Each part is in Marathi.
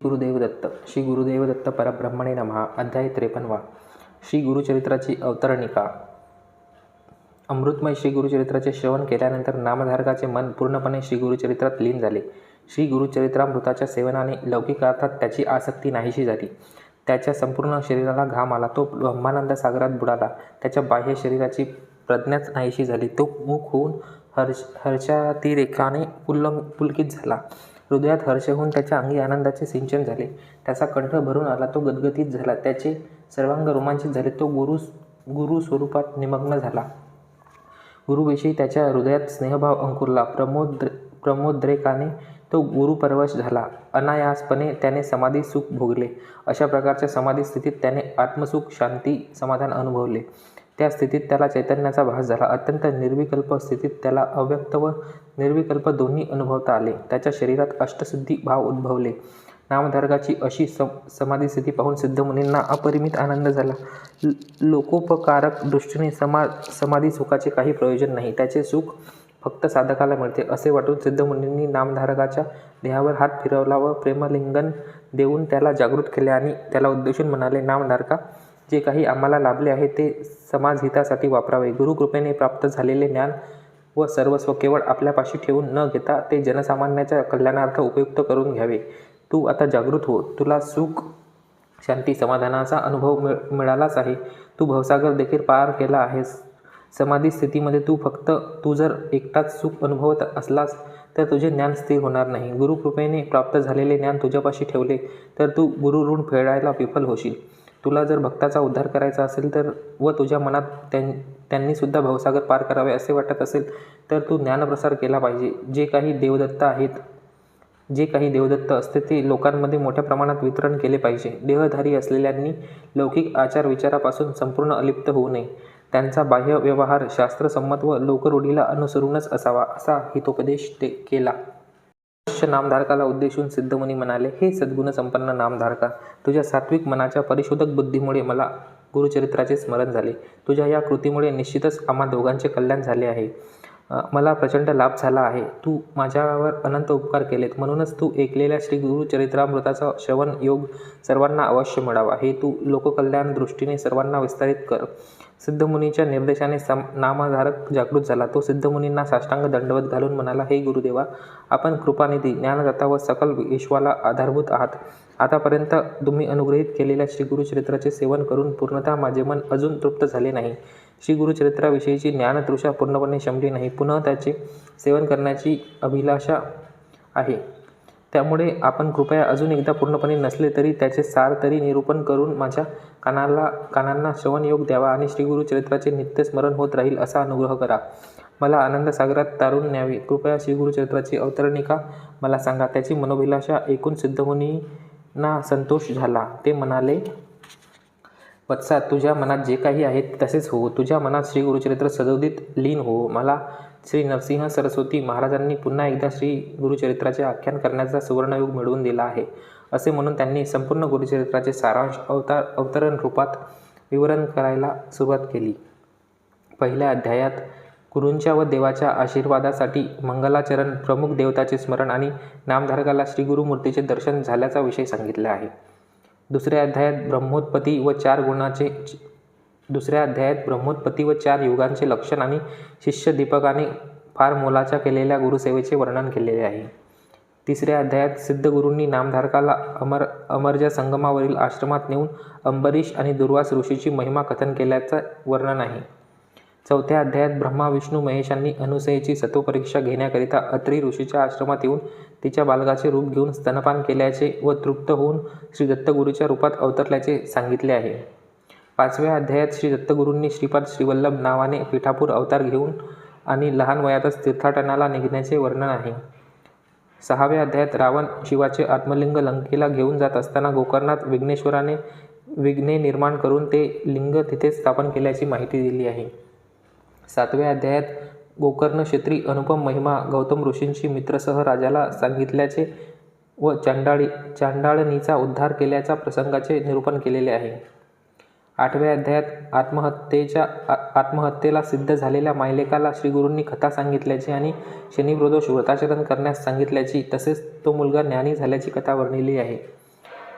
गुरुदेव दत्त. श्री गुरुदेव दत्त परब्रह्मणे नमः. अध्याय 53. श्री गुरुचरित्राची अवतरणिका. अमृतमय श्री गुरुचरित्राचे श्रवण केल्यानंतर नामधारकाचे मन पूर्णपणे श्री गुरुचरित्रात लीन झाले. श्री गुरुचरित्रामृताच्या सेवनाने लौकिक अर्थात त्याची आसक्ती नाहीशी झाली. त्याच्या संपूर्ण शरीराला घाम आला. तो ब्रह्मानंद सागरात बुडाला. त्याच्या बाह्य शरीराची प्रज्ञाच नाहीशी झाली. तो मुख होऊन हर्षातिरेकाने पुलकित झाला. हृदयात हर्ष होऊन त्याच्या अंगी आनंदाचे सिंचन झाले. त्याचा कंठ भरून आला. तो गदगदित झाला. त्याचे सर्वांग रोमांचित झाले. तो गुरु स्वरूपात निमग्न झाला. गुरुविषयी त्याच्या हृदयात स्नेहभाव अंकुरला. प्रमोद्रेकाने तो गुरुपरवश झाला. अनायासपणे त्याने समाधी सुख भोगले. अशा प्रकारच्या समाधी स्थितीत त्याने आत्मसुख, शांती, समाधान अनुभवले. त्या स्थितीत त्याला चैतन्याचा भास झाला. अत्यंत निर्विकल्प स्थितीत त्याला अव्यक्त व निर्विकल्प दोन्ही अनुभवता आले. त्याच्या शरीरात अष्टसिद्धी भाव उद्भवले. नामधारकाची अशी समाधी स्थिती पाहून सिद्धमुनींना अपरिमित आनंद झाला. लोकोपकारक दृष्टीने समाधी सुखाचे काही प्रयोजन नाही. त्याचे सुख फक्त साधकाला मिळते असे वाटून सिद्धमुनींनी नामधारकाच्या देहावर हात फिरवला व प्रेमलिंगन देऊन त्याला जागृत केले आणि त्याला उद्देशून म्हणाले, नामधारका, जे काही आम्हाला लाभले आहे ते समाजहितासाठी वापरावे. गुरुकृपेने प्राप्त झालेले ज्ञान व सर्वस्व केवळ आपल्यापाशी ठेवून न घेता ते जनसामान्याच्या कल्याणार्थ उपयुक्त करून घ्यावे. तू आता जागृत हो. तुला सुख, शांती, समाधानाचा अनुभव मिळालाच आहे. तू भवसागर देखील पार केला आहेस. समाधी स्थितीमध्ये तू जर एकटाच सुख अनुभवत असलास तर तुझे ज्ञान स्थिर होणार नाही. गुरुकृपेने प्राप्त झालेले ज्ञान तुझ्यापाशी ठेवले तर तू गुरुऋण फेडायला विफल होशील. तुला जर भक्ताचा उद्धार करायचा असेल तर व तुझ्या मनात त्यांनी सुद्धा भवसागर पार करावे असे वाटत असेल तर तू ज्ञानप्रसार केला पाहिजे. जे काही देवदत्त असते ते लोकांमध्ये मोठ्या प्रमाणात वितरण केले पाहिजे. देहधारी असलेल्यांनी लौकिक आचार विचारापासून संपूर्ण अलिप्त होऊ नये. त्यांचा बाह्य व्यवहार शास्त्रसंमत व लोकरूढीला अनुसरूनच असावा असा हितोपदेश केला. नामधारकाला उद्देशून सिद्धमुनी म्हणाले, हे सद्गुणसंपन्न नामधारका, तुझ्या सात्विक मनाच्या परिशोधक बुद्धीमुळे मला गुरुचरित्राचे स्मरण झाले. तुझ्या या कृतीमुळे निश्चितच आम्हा दोघांचे कल्याण झाले आहे. मला प्रचंड लाभ झाला आहे. तू माझ्यावर अनंत उपकार केलेत. म्हणूनच तू ऐकलेल्या श्री गुरुचरित्रामृताचा श्रवण योग सर्वांना अवश्य मिळावा. हे तू लोककल्याण दृष्टीने सर्वांना विस्तारित कर. सिद्धमुनीच्या निर्देशाने नामधारक जागृत झाला. तो सिद्धमुनींना साष्टांग दंडवत घालून म्हणाला, हे गुरुदेवा, आपण कृपानिधी, ज्ञानदाता व सकल विश्वाला आधारभूत आहात. आतापर्यंत तुम्ही अनुग्रहित केलेल्या श्री गुरुचरित्राचे सेवन करून पूर्णतः माझे मन अजून तृप्त झाले नाही. श्री गुरुचरित्राविषयीची ज्ञानतृषा पूर्णपणे शमली नाही. पुन्हा त्याचे सेवन करण्याची अभिलाषा आहे. त्यामुळे आपण कृपया अजून एकदा पूर्णपणे नसले तरी त्याचे सार तरी निरूपण करून माझ्या कानांना श्रवण योग द्यावा आणि श्री गुरुचरित्राचे नित्य स्मरण होत राहील असा अनुग्रह करा. मला आनंद सागरात तारून न्यावे. कृपया श्री गुरुचरित्राची अवतरणिका मला सांगा. त्याची मनोभिलाषा ऐकून सिद्धमुनींना संतोष झाला. ते म्हणाले, वत्सा, तुझ्या मनात जे काही आहे तसेच हो. तुझ्या मनात श्री गुरुचरित्र सदोदित लीन हो. मला श्री नरसिंह सरस्वती महाराजांनी पुन्हा एकदा श्री गुरुचरित्राचे आख्यान करण्याचा सुवर्णयोग मिळवून दिला आहे असे म्हणून त्यांनी संपूर्ण गुरुचरित्राचे सारांश अवतरण रूपात विवरण करायला सुरुवात केली. पहिल्या अध्यायात गुरूंच्या व देवाच्या आशीर्वादासाठी मंगलाचरण, प्रमुख देवताचे स्मरण आणि नामधारकाला श्री गुरुमूर्तीचे दर्शन झाल्याचा विषय सांगितला आहे. दुसऱ्या अध्यायात ब्रह्मोत्पत्ती व 4 युगांचे लक्षण आणि शिष्य दीपकाने फार मोलाच्या केलेल्या गुरुसेवेचे वर्णन केलेले आहे. तिसऱ्या अध्यायात सिद्धगुरूंनी नामधारकाला अमरजा संगमावरील आश्रमात नेऊन अंबरीश आणि दुर्वास ऋषीची महिमा कथन केल्याचं वर्णन आहे. चौथ्या अध्यायात ब्रह्मा, विष्णू, महेशांनी अनुसयेची सत्वपरीक्षा घेण्याकरिता अत्री ऋषीच्या आश्रमात येऊन तिच्या बालकाचे रूप घेऊन स्तनपान केल्याचे व तृप्त होऊन श्री दत्तगुरूच्या रूपात अवतरल्याचे सांगितले आहे. पाचव्या अध्यायात श्री दत्तगुरूंनी श्रीपाद श्रीवल्लभ नावाने पिठापूर अवतार घेऊन आणि लहान वयातच तीर्थाटनाला निघण्याचे वर्णन आहे. सहाव्या अध्यायात रावण शिवाचे आत्मलिंग लंकेला घेऊन जात असताना गोकर्णात विघ्नेश्वराने विघ्ने निर्माण करून ते लिंग तिथे स्थापन केल्याची माहिती दिली आहे. सातव्या अध्यायात गोकर्ण क्षेत्री अनुपम महिमा गौतम ऋषींची मित्रसह राजाला सांगितल्याचे व चांडाळणीचा उद्धार केल्याच्या प्रसंगाचे निरूपण केलेले आहे. आठव्या अध्यायात आत्महत्येला सिद्ध झालेल्या मायलेकाला श्रीगुरूंनी कथा सांगितल्याची आणि शनिप्रदोष व्रताचरण करण्यास सांगितल्याची तसेच तो मुलगा ज्ञानी झाल्याची कथा वर्णिली आहे.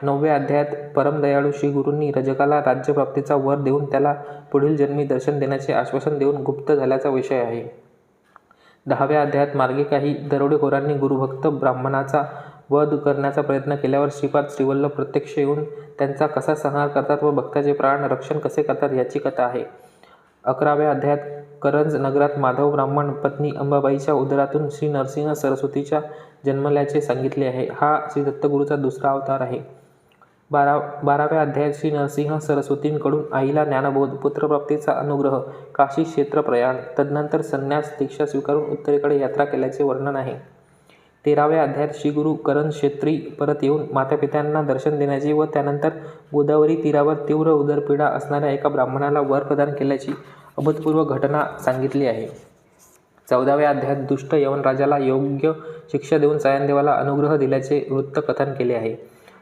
9व्या अध्यायात परमदयाळू श्री गुरूंनी रजकाला राज्यप्राप्तीचा वर देऊन त्याला पुढील जन्मी दर्शन देण्याचे आश्वासन देऊन गुप्त झाल्याचा विषय आहे. 10व्या अध्यायात मार्गे काही दरोडेखोरांनी गुरुभक्त ब्राह्मणाचा वध करण्याचा प्रयत्न केल्यावर श्रीपाद श्रीवल्लभ प्रत्यक्ष येऊन त्यांचा कसा संहार करतात व भक्ताचे प्राण रक्षण कसे करतात याची कथा आहे. 11व्या अध्यायात करंज नगरात माधव ब्राह्मण पत्नी अंबाबाईच्या उदरातून श्री नरसिंह सरस्वतीच्या जन्मल्याचे सांगितले आहे. हा श्री दत्तगुरूचा दुसरा अवतार आहे. 12व्या अध्यायात श्री नरसिंह सरस्वतींकडून आईला ज्ञानबोध, पुत्रप्राप्तीचा अनुग्रह, काशी क्षेत्र प्रयाण, तदनंतर संन्यास दीक्षा स्वीकारून उत्तरेकडे यात्रा केल्याचे वर्णन आहे. 13व्या अध्यायात श्री गुरु करंज क्षेत्री परत येऊन मातापित्यांना दर्शन देण्याची व त्यानंतर गोदावरी तीरावर तीव्र उदरपीडा असणाऱ्या एका ब्राह्मणाला वर प्रदान केल्याची अभूतपूर्व घटना सांगितली आहे. 14व्या अध्यायात दुष्ट यवनराजाला योग्य शिक्षा देऊन सायनदेवाला अनुग्रह दिल्याचे वृत्त कथन केले आहे.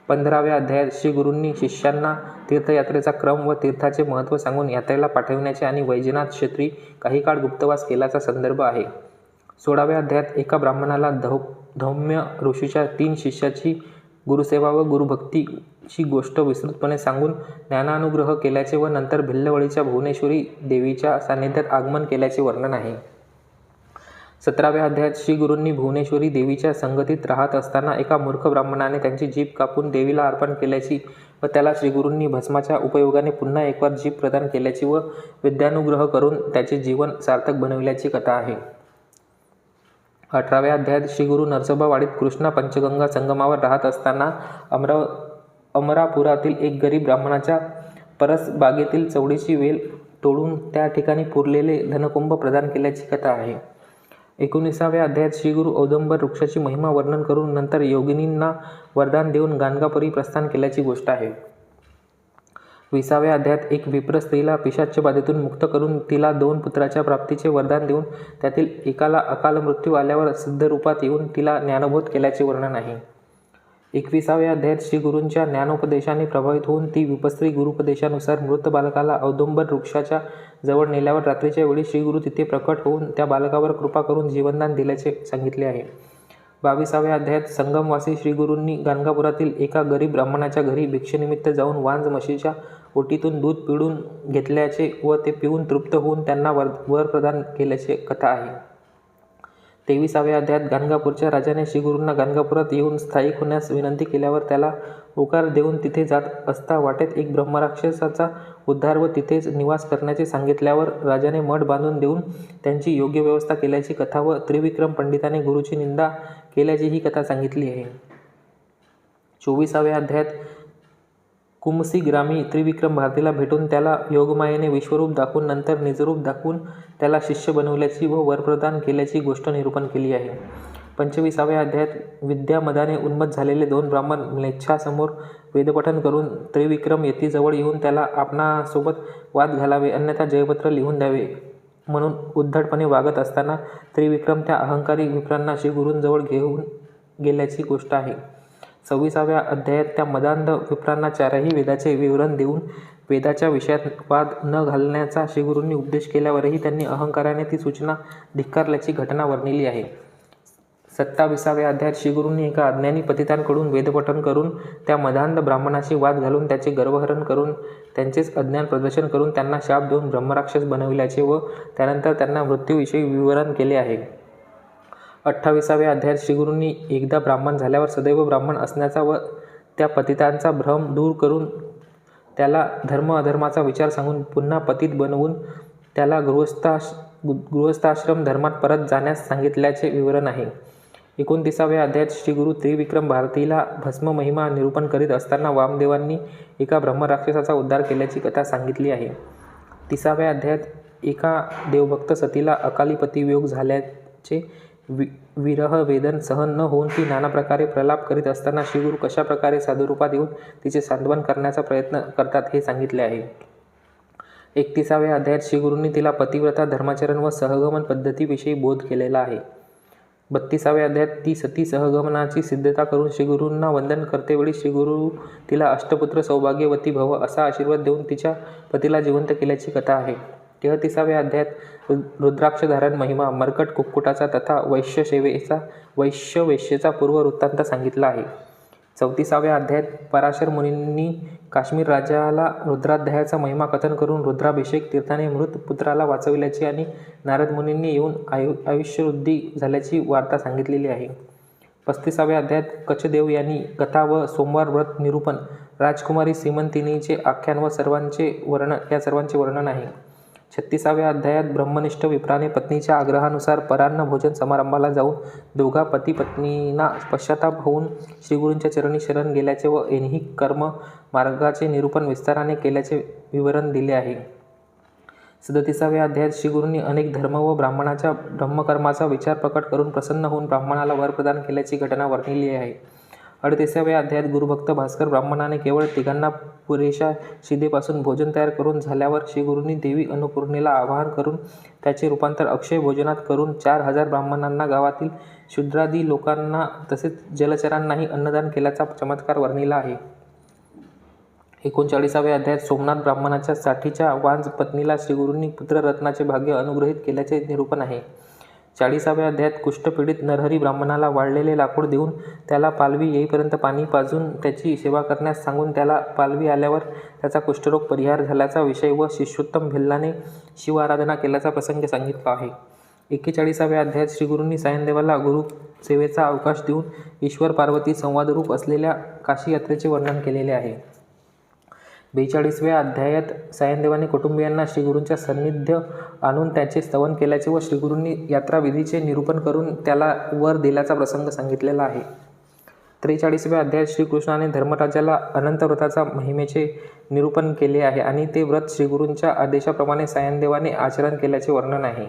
15व्या अध्यायात श्री गुरूंनी शिष्यांना तीर्थयात्रेचा क्रम व तीर्थाचे महत्त्व सांगून यात्रेला पाठविण्याचे आणि वैजनाथ क्षेत्री काही काळ गुप्तवास केल्याचा संदर्भ आहे. 16व्या अध्यायात एका ब्राह्मणाला धौम्य ऋषीच्या 3 शिष्याची गुरुसेवा व गुरुभक्तीची गोष्ट विस्तृतपणे सांगून ज्ञानानुग्रह केल्याचे व नंतर भिल्लवडीच्या भुवनेश्वरी देवीच्या सान्निध्यात आगमन केल्याचे वर्णन आहे. 17व्या अध्यायात श्री गुरूंनी भुवनेश्वरी देवीच्या संगतीत राहत असताना एका मूर्ख ब्राह्मणाने त्यांची जीभ कापून देवीला अर्पण केल्याची व त्याला श्रीगुरूंनी भस्माच्या उपयोगाने पुन्हा एकवार जीभ प्रदान केल्याची व विद्यानुग्रह करून त्याचे जीवन सार्थक बनविल्याची कथा आहे. 18व्या अध्यायात श्रीगुरू नरसोबावाडीत कृष्णा पंचगंगा संगमावर राहत असताना अमरापुरातील एक गरीब ब्राह्मणाच्या परसबागेतील चवडीची वेल तोडून त्या ठिकाणी पुरलेले धनकुंभ प्रदान केल्याची कथा आहे. 19व्या अध्यायात श्रीगुरू औदुंबर वृक्षाची महिमा वर्णन करून नंतर योगिनींना वरदान देऊन गाणगापुरी प्रस्थान केल्याची गोष्ट आहे. 20व्या अध्यायात एक विप्र स्त्रीला पिशाच्य बाधेतून मुक्त करून तिला 2 पुत्राच्या प्राप्तीचे वरदान देऊन त्यातील एकाला अकाल मृत्यू आल्यावर सिद्धरूपात येऊन तिला ज्ञानबोध केल्याचे वर्णन आहे. 21व्या अध्यायात श्रीगुरूंच्या ज्ञानोपदेशाने प्रभावित होऊन ती विपस्त्री गुरुपदेशानुसार मृत बालकाला औदुंबर वृक्षाच्या जवळ नेल्यावर रात्रीच्या वेळी श्रीगुरू तिथे प्रकट होऊन त्या बालकावर कृपा करून जीवनदान दिल्याचे सांगितले आहे. 22व्या अध्यायात संगमवासी श्रीगुरूंनी गाणगापुरातील एका गरीब ब्राह्मणाच्या घरी भिक्षेनिमित्त जाऊन वांज म्हशीच्या ओटीतून दूध पिळून घेतल्याचे व ते पिऊन तृप्त होऊन त्यांना वर प्रदान केल्याची कथा आहे. 23व्या अध्यायात गाणगापूरच्या राजाने श्रीगुरूंना गाणगापुरात येऊन स्थायिक होण्यास विनंती केल्यावर त्याला होकार देऊन तिथे जात असता वाटेत एक ब्रह्मराक्षसाचा उद्धार व तिथेच निवास करण्याचे सांगितल्यावर राजाने मठ बांधून देऊन त्यांची योग्य व्यवस्था केल्याची कथा व त्रिविक्रम पंडिताने गुरुची निंदा केल्याची ही कथा सांगितली आहे. 24व्या अध्यायात कुमसी ग्रामी त्रिविक्रम भारतीला भेटून त्याला योगमायेने विश्वरूप दाखवून नंतर निजरूप दाखवून त्याला शिष्य बनवल्याची व वरप्रदान केल्याची गोष्ट निरूपण केली आहे. 25व्या अध्यायात विद्यामदाने उन्मत्त झालेले 2 ब्राह्मण म्लेच्छासमोर वेदपठन करून त्रिविक्रम यतीजवळ येऊन त्याला आपणासोबत वाद घालावे अन्यथा जयपत्र लिहून द्यावे म्हणून उद्धटपणे वागत असताना त्रिविक्रम त्या अहंकारी विप्रांना श्रीगुरूंजवळ घेऊन गेल्याची गोष्ट आहे. 26व्या अध्यायात त्या मदांध विप्रांना 4ही वेदाचे विवरण देऊन वेदाच्या विषयात वाद न घालण्याचा श्रीगुरूंनी उपदेश केल्यावरही त्यांनी अहंकाराने ती सूचना धिक्कारल्याची घटना वर्णिली आहे. 27व्या अध्यायात श्रीगुरूंनी एका अज्ञानी पतितांकडून वेदपठन करून त्या मदांध ब्राह्मणाशी वाद घालून त्याचे गर्वहरण करून त्यांचेच अज्ञान प्रदर्शन करून त्यांना शाप देऊन ब्रह्मराक्षस बनविल्याचे व त्यानंतर त्यांना मृत्यूविषयी विवरण केले आहे. 28व्या अध्यायात श्रीगुरूंनी एकदा ब्राह्मण झाल्यावर सदैव ब्राह्मण असण्याचा व त्या पतितांचा भ्रम दूर करून त्याला धर्म अधर्माचा विचार सांगून पुन्हा पतित बनवून त्याला गृहस्थाश्रम धर्मात परत जाण्यास सांगितल्याचे विवरण आहे. 29व्या अध्यायात श्रीगुरू त्रिविक्रम भारतीला भस्म महिमा निरूपण करीत असताना वामदेवांनी एका ब्रह्मराक्षसाचा उद्धार केल्याची कथा सांगितली आहे. 30व्या अध्यायात एका देवभक्त सतीला अकाली पतिवियोग झाल्याचे विरह वेदन सहन न होऊन ती नाना प्रकारे प्रलाप करीत असताना श्रीगुरू कशा प्रकारे साधुरूपात येऊन तिचे सांत्वन करण्याचा प्रयत्न करतात हे सांगितले आहे. 31व्या अध्यायात श्रीगुरूंनी तिला पतिव्रता धर्माचरण व सहगमन पद्धतीविषयी बोध केलेला आहे. 32व्या अध्यायात ती सती सहगमनाची सिद्धता करून श्रीगुरूंना वंदन करतेवेळी श्रीगुरू तिला अष्टपुत्र सौभाग्यवती भव असा आशीर्वाद देऊन तिच्या पतीला जिवंत केल्याची कथा आहे. 33व्या अध्यायात रुद्राक्षधारण महिमा, मर्कट कुक्कुटाचा तथा वैश्यवेश्येचा पूर्व वृत्तांत सांगितला आहे. 34व्या अध्यायात पराशर मुनींनी काश्मीर राजाला रुद्राध्यायाचा महिमा कथन करून रुद्राभिषेक तीर्थाने मृत पुत्राला वाचविल्याची आणि नारद मुनींनी येऊन आयुष्यवृद्धी झाल्याची वार्ता सांगितलेली आहे. 35व्या अध्यायात कचदेव यांनी कथा व सोमवार व्रत निरूपण, राजकुमारी सीमंतिनीचे आख्यान व सर्वांचे वर्णन आहे. 36व्या अध्यायात ब्रह्मनिष्ठ विप्राने पत्नीच्या आग्रहानुसार परान्न भोजन समारंभाला जाऊन दोघा पती पत्नींना पश्चाताप होऊन श्रीगुरूंच्या चरणी शरण गेल्याचे व ऐहिक कर्म मार्गाचे निरूपण विस्ताराने केल्याचे विवरण दिले आहे. 37व्या अध्यायात श्रीगुरूंनी अनेक धर्म व ब्राह्मणाच्या ब्रह्मकर्माचा विचार प्रकट करून प्रसन्न होऊन ब्राह्मणाला वर प्रदान केल्याची घटना वर्णिली आहे. 38व्या अध्यायात गुरुभक्त भास्कर ब्राह्मणाने केवळ तिघांना पुरेशा शिदेपासून भोजन तयार करून झाल्यावर श्रीगुरूंनी देवी अन्नपूर्णेला आवाहन करून त्याचे रूपांतर अक्षय भोजनात करून 4000 ब्राह्मणांना, गावातील शूद्रादी लोकांना तसेच जलचरांनाही अन्नदान केल्याचा चमत्कार वर्णिला आहे. 39व्या अध्यायात सोमनाथ ब्राह्मणाच्या साठीच्या वांज पत्नीला श्रीगुरूंनी पुत्ररत्नाचे भाग्य अनुग्रहित केल्याचे निरूपण आहे. 40व्या अध्यायात कुष्ठपीडित नरहरी ब्राह्मणाला वाळलेले लाकूड देऊन त्याला पालवी येईपर्यंत पाणी पाजून त्याची सेवा करण्यास सांगून त्याला पालवी आल्यावर त्याचा कुष्ठरोग परिहार झाल्याचा विषय व शिष्योत्तम भिल्लाने शिवाराधना केल्याचा प्रसंग सांगितला आहे. 41व्या अध्यायात श्रीगुरूंनी सायनदेवाला गुरुसेवेचा अवकाश देऊन ईश्वर पार्वती संवादरूप असलेल्या काशी यात्रेचे वर्णन केलेले आहे. 42व्या अध्यायात सायनदेवाने कुटुंबियांना श्रीगुरूंच्या सान्निध्य आणून त्याचे स्तवन केल्याचे व श्रीगुरूंनी यात्राविधीचे निरूपण करून त्याला वर दिल्याचा प्रसंग सांगितलेला आहे. 43व्या अध्यायात श्रीकृष्णाने धर्मराजाला अनंत व्रताचा महिमेचे निरूपण केले आहे आणि ते व्रत श्रीगुरूंच्या आदेशाप्रमाणे सायनदेवाने आचरण केल्याचे वर्णन आहे.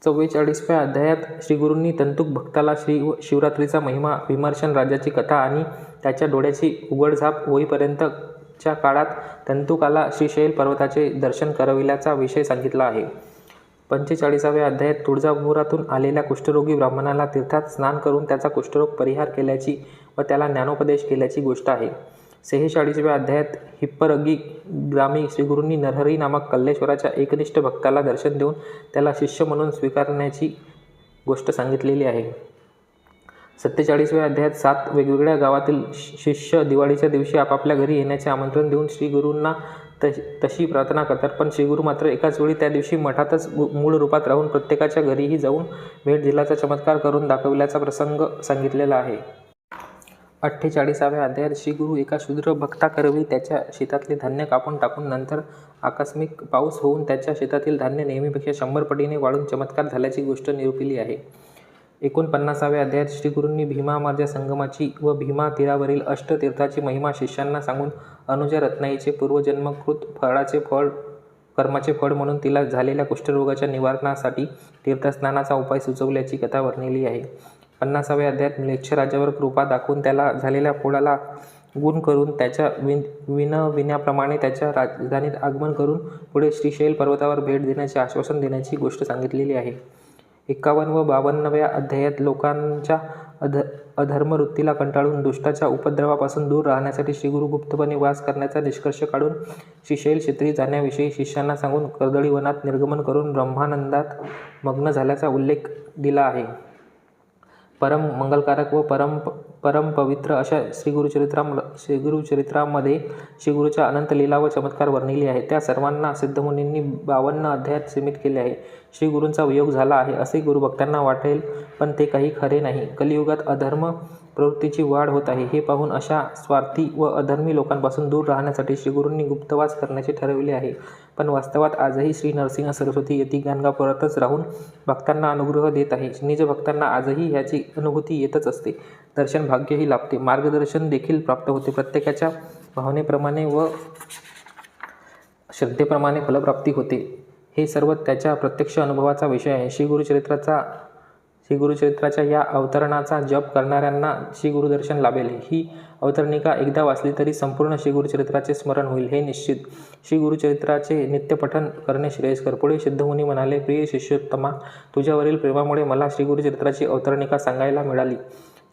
44व्या अध्यायात श्रीगुरूंनी तंतुक भक्ताला शिवरात्रीचा महिमा, विमर्शन, राजाची कथा आणि त्याच्या डोळ्याची उघडझाप होईपर्यंतच्या काळात तंतुकाला श्रीशैल पर्वताचे दर्शन करविल्याचा विषय सांगितला आहे. 45व्या अध्यायात तुळजापुरातून आलेल्या कुष्ठरोगी ब्राह्मणाला तीर्थात स्नान करून त्याचा कुष्ठरोग परिहार केल्याची व त्याला ज्ञानोपदेश केल्याची गोष्ट आहे. 46व्या अध्यायात हिप्परगी ग्रामी श्रीगुरूंनी नरहरी नामक कल्लेश्वराच्या एकनिष्ठ भक्ताला दर्शन देऊन त्याला शिष्य म्हणून स्वीकारण्याची गोष्ट सांगितलेली आहे. 47व्या अध्यायात 7 वेगवेगळ्या गावातील शिष्य दिवाळीच्या दिवशी आपापल्या घरी येण्याचे आमंत्रण देऊन श्रीगुरूंना तशी प्रार्थना करतात, पण श्रीगुरू मात्र एकाच वेळी त्या दिवशी मठातच मूळ रूपात राहून प्रत्येकाच्या घरीही जाऊन भेट दिल्याचा चमत्कार करून दाखविल्याचा प्रसंग सांगितलेला आहे. 48व्या अध्यायात श्रीगुरू एका शूद्र भक्ताकरवी त्याच्या शेतातले धान्य कापून टाकून नंतर आकस्मिक पाऊस होऊन त्याच्या शेतातील धान्य नेहमीपेक्षा 100 पटीने वाढून चमत्कार झाल्याची गोष्ट निरूपिली आहे. 49व्या अध्यायात श्रीगुरूंनी भीमामार्जा संगमाची व भीमा तीरावरील अष्टतीर्थाची महिमा शिष्यांना सांगून अनुजा रत्नाईचे पूर्वजन्मकृत कर्माचे फळ म्हणून तिला झालेल्या कुष्ठरोगाच्या निवारणासाठी तीर्थस्नानाचा उपाय सुचवल्याची कथा वर्णिली आहे. 50व्या अध्यायात म्लेच्छ राजावर कृपा दाखवून त्याला झालेल्या फोडाला गुण करून त्याच्या विनविण्याप्रमाणे त्याच्या राजधानीत आगमन करून पुढे श्रीशैल पर्वतावर भेट देण्याचे आश्वासन देण्याची गोष्ट सांगितलेली आहे. 51 व 52व्या अध्यायात लोकांच्या अधर्मवृत्तीला कंटाळून दुष्टाच्या उपद्रवापासून दूर राहण्यासाठी श्रीगुरू गुप्तपणे वास करण्याचा निष्कर्ष काढून श्रीशैल क्षेत्री जाण्याविषयी शिष्यांना सांगून कर्दळीवनात निर्गमन करून ब्रह्मानंदात मग्न झाल्याचा उल्लेख दिला आहे. परम मंगलकारक व परम पवित्र अशा श्रीगुरुचरित्रामध्ये श्रीगुरूच्या अनंत लीला व चमत्कार वर्णिले आहे. त्या सर्वांना सिद्धमुनींनी 52 अध्यायात सीमित केले आहे. श्रीगुरूंचा वियोग झाला आहे असे गुरुभक्तांना वाटेल, पण ते काही खरे नाही. कलियुगात अधर्म प्रवृत्तीची वाढ होत आहे हे पाहून अशा स्वार्थी व अधर्मी लोकांपासून दूर राहण्यासाठी श्रीगुरूंनी गुप्तवास करण्याचे ठरविले आहे. पण वास्तवात आजही श्री नरसिंह सरस्वती यती गाणगापुरातच राहून भक्तांना अनुग्रह देत आहे. निज भक्तांना आजही ह्याची अनुभूती येतच असते. दर्शन भाग्यही लाभते, मार्गदर्शन देखील प्राप्त होते. प्रत्येकाच्या भावनेप्रमाणे व श्रद्धेप्रमाणे फलप्राप्ती होते. हे सर्व त्याच्या प्रत्यक्ष अनुभवाचा विषय आहे. श्रीगुरुचरित्राच्या या अवतरणाचा जप करणाऱ्यांना श्रीगुरुदर्शन लाभेल. ही अवतरणिका एकदा वाचली तरी संपूर्ण श्रीगुरुचरित्राचे स्मरण होईल हे निश्चित. श्रीगुरुचरित्राचे नित्यपठन करणे श्रेयस्कर. पुढे सिद्धमुनी म्हणाले, प्रिय शिष्योत्तमा, तुझ्यावरील प्रेमामुळे मला श्रीगुरुचरित्राची अवतरणिका सांगायला मिळाली.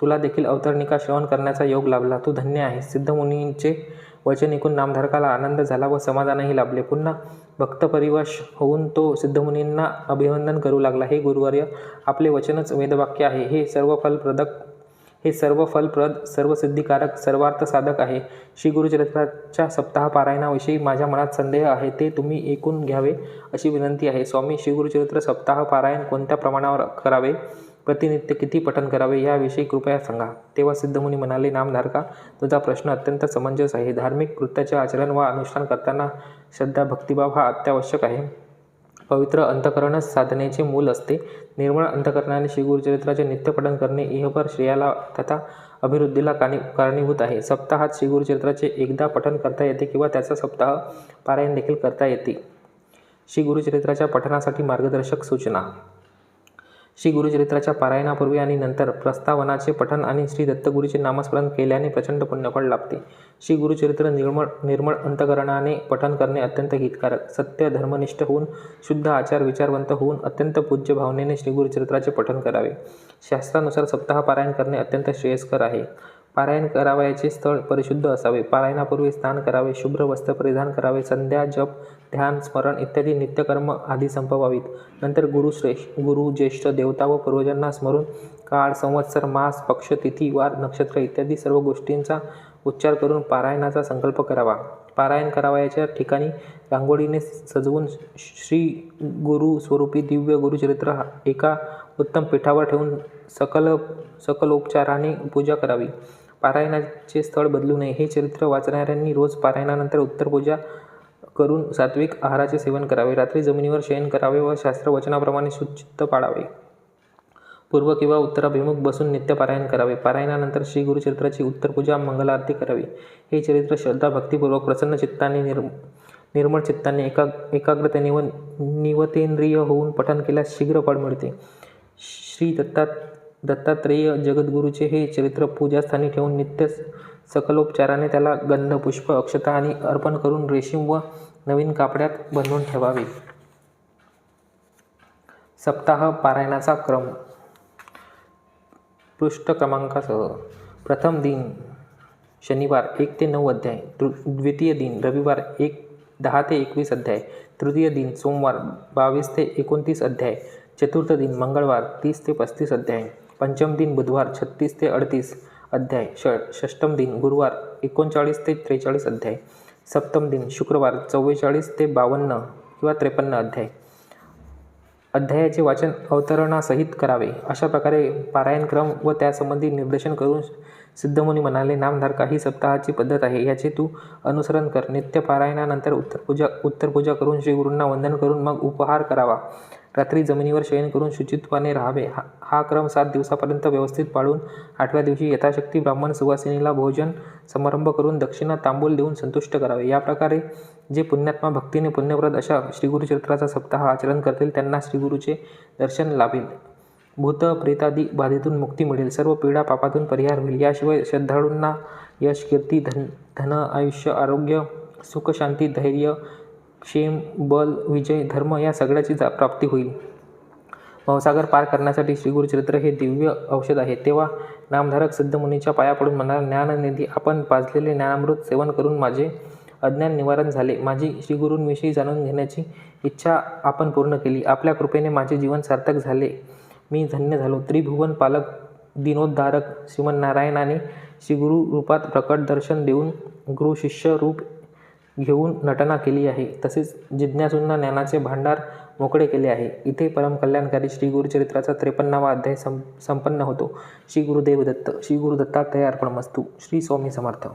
तुला देखील अवतरणिका श्रवण करण्याचा योग लाभला. तू धन्य आहेस. सिद्धमुनींचे वचन ऐकून नामधारकाला आनंद झाला व समाधानही लाभले. पुन्हा भक्तपरिवश होऊन तो सिद्धमुनींना अभिवंदन करू लागला. हे गुरुवर्य, आपले वचनच वेदवाक्य आहे. हे सर्व फलप्रदक हे सर्व फलप्रद, सर्वसिद्धिकारक, सर्वार्थ साधक आहे. श्री गुरुचरित्राच्या सप्ताह पारायणाविषयी माझ्या मनात संदेह आहे, ते तुम्ही ऐकून घ्यावे अशी विनंती आहे. स्वामी, श्री गुरुचरित्र सप्ताह पारायण कोणत्या प्रमाणावर करावे, प्रतिनित्य किती पठण करावे याविषयी कृपया सांगा. तेव्हा सिद्धमुनी म्हणाले, नामधारका, तुझा प्रश्न अत्यंत समंजस आहे. धार्मिक कृत्याचे आचरण वा अनुष्ठान करताना श्रद्धा, भक्तिभाव हा अत्यावश्यक आहे. पवित्र अंतःकरणच साधनेचे मूल असते. निर्मळ अंतःकरणाने श्री गुरुचरित्राचे नित्यपठण करणे इहपर श्रेयाला तथा अभिवृद्धीला कारणीभूत आहे. सप्ताहात श्री गुरुचरित्राचे एकदा पठण करता येते किंवा त्याचा सप्ताह पारायण देखील करता येते. श्री गुरुचरित्राच्या पठणासाठी मार्गदर्शक सूचना. श्री गुरुचरित्राच्या पारायणापूर्वी आणि नंतर प्रस्तावनाचे पठण आणि श्री दत्तगुरूचे नामस्मरण केल्याने प्रचंड पुण्यफळ लाभते. श्री गुरुचरित्र निर्मळ अंतःकरणाने पठण करणे अत्यंत हितकारक. सत्य, धर्मनिष्ठ होऊन, शुद्ध आचार विचारवंत होऊन, अत्यंत पूज्य भावनेने श्री गुरुचरित्राचे पठण करावे. शास्त्रानुसार सप्ताह पारायण करणे अत्यंत श्रेयस्कर आहे. पारायण करावयाचे स्थळ परिशुद्ध असावे. पारायणापूर्वी स्नान करावे. शुभ्र वस्त्र परिधान करावे. संध्या, जप, ध्यान, स्मरण इत्यादी नित्यकर्म आधी संपवावीत. नंतर गुरु, ज्येष्ठ, देवता व पूर्वजांना स्मरून काळ, संवत्सर, मास, पक्ष, तिथी, वार, नक्षत्र इत्यादी सर्व गोष्टींचा उच्चार करून पारायणाचा संकल्प करावा. पारायण करावयाच्या ठिकाणी रांगोळीने सजवून श्री गुरु स्वरूपी दिव्य गुरुचरित्र एका उत्तम पीठावर ठेवून सकलोपचाराने पूजा करावी. पारायणाचे स्थळ बदलू नये. हे चरित्र वाचणाऱ्यांनी रोज पारायणानंतर उत्तरपूजा करून सात्विक आहाराचे सेवन करावे. रात्री जमिनीवर शयन करावे व शास्त्रवचनाप्रमाणे सुचित्त पाळावे. पूर्व किंवा उत्तराभिमुख बसून नित्य पारायण करावे. पारायणानंतर श्री गुरुचरित्राची उत्तरपूजा, मंगलारती करावी. हे चरित्र श्रद्धा, भक्तिपूर्वक, प्रसन्न चित्ताने, निर्मळ चित्ताने, एकाग्रतेने व निवतेंद्रिय होऊन पठण केल्यास शीघ्र फळ मिळते. श्री दत्तात्रेय जगद्गुरूचे हे चरित्र पूजास्थानी ठेवून नित्य सकलोपचाराने त्याला गंध, पुष्प, अक्षता आणि अर्पण करून रेशीम व नवीन कापड्यात बांधून ठेवावे. सप्ताह पारायणाचा क्रम. पृष्ठ क्रमांकासह. प्रथम दिन शनिवार 1 ते 9 अध्याय. द्वितीय दिन रविवार 10 ते 21 अध्याय. तृतीय दिन सोमवार 22 ते 29 अध्याय. चतुर्थ दिन मंगळवार 30 ते 35 अध्याय. पंचम दिन बुधवार 36 ते 38 अध्याय. षष्टम दिन गुरुवार 39 ते 43 अध्याय. सप्तम दिन शुक्रवार 44 ते 52 किंवा 53 अध्याय. अध्यायाचे वाचन अवतरणासहित करावे. अशा प्रकारे पारायण क्रम व त्यासंबंधी निर्देशन करून सिद्धमुनी म्हणाले, नामधारका, ही सप्ताहाची पद्धत आहे. याचे तू अनुसरण कर. नित्य पारायणानंतर उत्तरपूजा करून श्री गुरूंना वंदन करून मग उपहार करावा. रात्री जमिनीवर शयन करून शुचित्वाने राहावे. हा क्रम 7 दिवसापर्यंत व्यवस्थित पाळून 8व्या दिवशी यथाशक्ती ब्राह्मण सुवासिनीला भोजन समारंभ करून दक्षिणा, तांबूल देऊन संतुष्ट करावे. या प्रकारे जे पुण्यात्मा भक्तीने पुण्यप्रद अशा श्रीगुरुचरित्राचा सप्ताह आचरण करतील त्यांना श्रीगुरूचे दर्शन लाभेल. भूत प्रेतादी बाधेतून मुक्ती मिळेल. सर्व पीडा पापातून परिहार होईल. याशिवाय श्रद्धाळूंना यश, कीर्ती, धन, आयुष्य, आरोग्य, सुख, शांती, धैर्य, क्षेम, बल, विजय, धर्म या सगळ्याची प्राप्ती होईल. भवसागर पार करण्यासाठी श्री गुरुचरित्र हे दिव्य औषध आहे. तेव्हा नामधारक सिद्धमुनीच्या पाया पडून म्हणाला, ज्ञाननिधी, आपण पाजलेले ज्ञानामृत सेवन करून माझे अज्ञान निवारण झाले. माझी श्रीगुरूंविषयी जाणून घेण्याची इच्छा आपण पूर्ण केली. आपल्या कृपेने माझे जीवन सार्थक झाले. मी धन्य झालो. त्रिभुवन पालक, दिनोद्धारक श्रीमन्नारायणाने श्रीगुरु रूपात प्रकट दर्शन देऊन गुरु शिष्य रूप घेऊन नटना केली आहे. तसेच जिज्ञासूंना ज्ञानाचे भांडार मोकळे केले आहे. इथे परमकल्याणकारी श्री गुरुचरित्राचा 53वा अध्याय संपन्न होतो. श्री गुरुदेव दत्त. श्री गुरु दत्तात्रय अर्पणमस्तु. श्री स्वामी समर्थ.